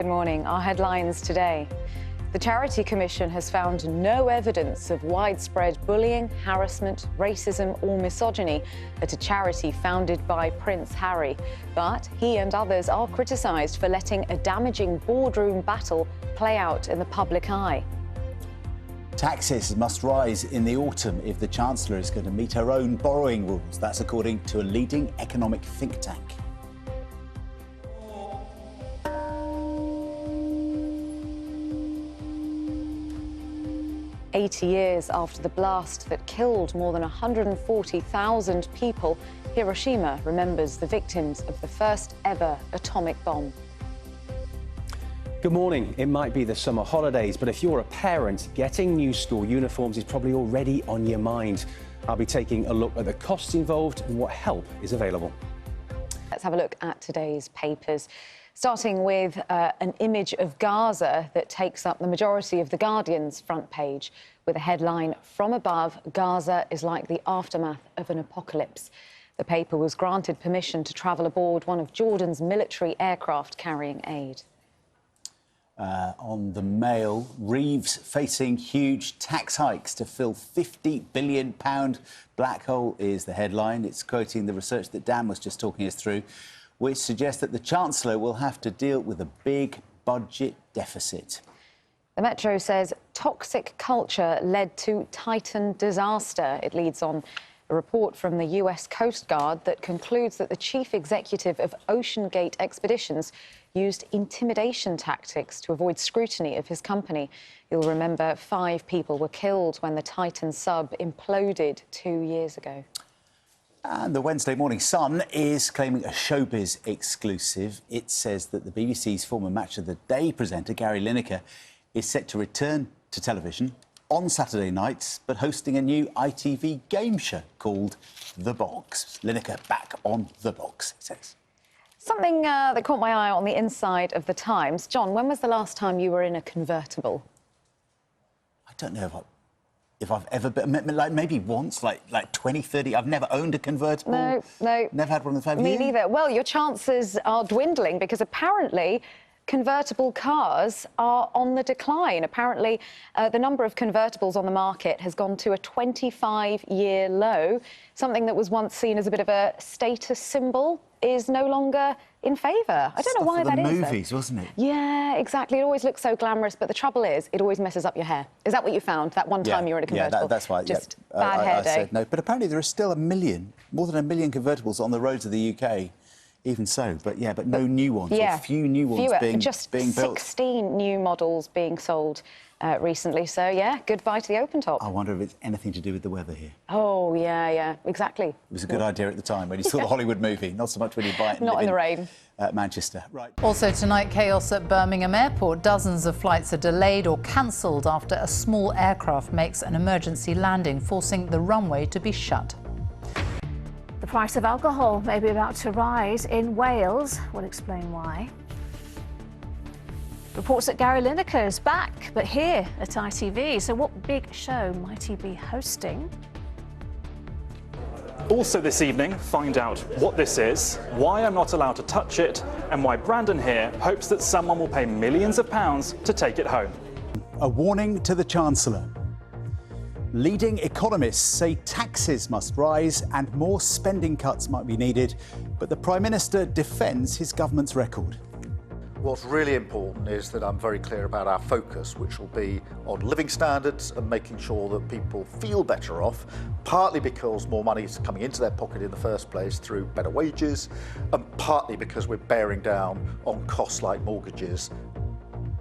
Good morning. Our headlines today. The Charity Commission has found no evidence of widespread bullying, harassment, racism or misogyny at a charity founded by Prince Harry. But he and others are criticised for letting a damaging boardroom battle play out in the public eye. Taxes must rise in the autumn if the Chancellor is going to meet her own borrowing rules. That's according to a leading economic think tank. "80 years after the blast that killed more than 140,000 people, Hiroshima remembers the victims of the first ever atomic bomb. Good morning. It might be the summer holidays, but if you're a parent, getting new school uniforms is probably already on your mind. I'll be taking a look at the costs involved and what help is available. Let's have a look at today's papers, starting with an image of Gaza that takes up the majority of The Guardian's front page, with a headline, "From above, Gaza is like the aftermath of an apocalypse." The paper was granted permission to travel aboard one of Jordan's military aircraft carrying aid. On the Mail, Reeves facing huge tax hikes to fill £50 billion black hole is the headline. It's quoting the research that Dan was just talking us through, which suggests that the Chancellor will have to deal with a big budget deficit. The Metro says toxic culture led to Titan disaster. It leads on a report from the US Coast Guard that concludes that the chief executive of OceanGate Expeditions used intimidation tactics to avoid scrutiny of his company. You'll remember 5 people were killed when the Titan sub imploded 2 years ago. And the Wednesday Morning Sun is claiming a showbiz exclusive. It says that the BBC's former Match of the Day presenter, Gary Lineker, is set to return to television on Saturday nights, but hosting a new ITV game show called The Box. Lineker back on The Box, it says. Something that caught my eye on the inside of The Times. John, when was the last time you were in a convertible? I don't know if I've ever been, like maybe once, like 20, 30. I've never owned a convertible. No. Never had one of the 5 Me years. neither. Well, your chances are dwindling because apparently convertible cars are on the decline. Apparently, the number of convertibles on the market has gone to a 25-year low. Something that was once seen as a bit of a status symbol is no longer in favour. I don't know why that is. Stuff for the movies, wasn't it? Yeah, exactly. It always looks so glamorous, but the trouble is, it always messes up your hair. Is that what you found that one time you were in a convertible? Yeah, that's right. Just bad hair day. I said no, but apparently there are still more than a million convertibles on the roads of the UK. Even so, but no new ones. Yeah, or few new ones being built. 16 new models being sold recently. So, yeah, goodbye to the open top. I wonder if it's anything to do with the weather here. Oh, yeah, exactly. It was a good idea at the time when you saw the Hollywood movie, not so much when you buy it and Not live in the rain. Manchester. Right. Also tonight, chaos at Birmingham Airport. Dozens of flights are delayed or cancelled after a small aircraft makes an emergency landing, forcing the runway to be shut. The price of alcohol may be about to rise in Wales. We'll explain why. Reports that Gary Lineker is back, but here at ITV. So what big show might he be hosting? Also this evening, find out what this is, why I'm not allowed to touch it, and why Brandon here hopes that someone will pay millions of pounds to take it home. A warning to the Chancellor. Leading economists say taxes must rise and more spending cuts might be needed, but the Prime Minister defends his government's record. What's really important is that I'm very clear about our focus, which will be on living standards and making sure that people feel better off, partly because more money is coming into their pocket in the first place through better wages, and partly because we're bearing down on costs like mortgages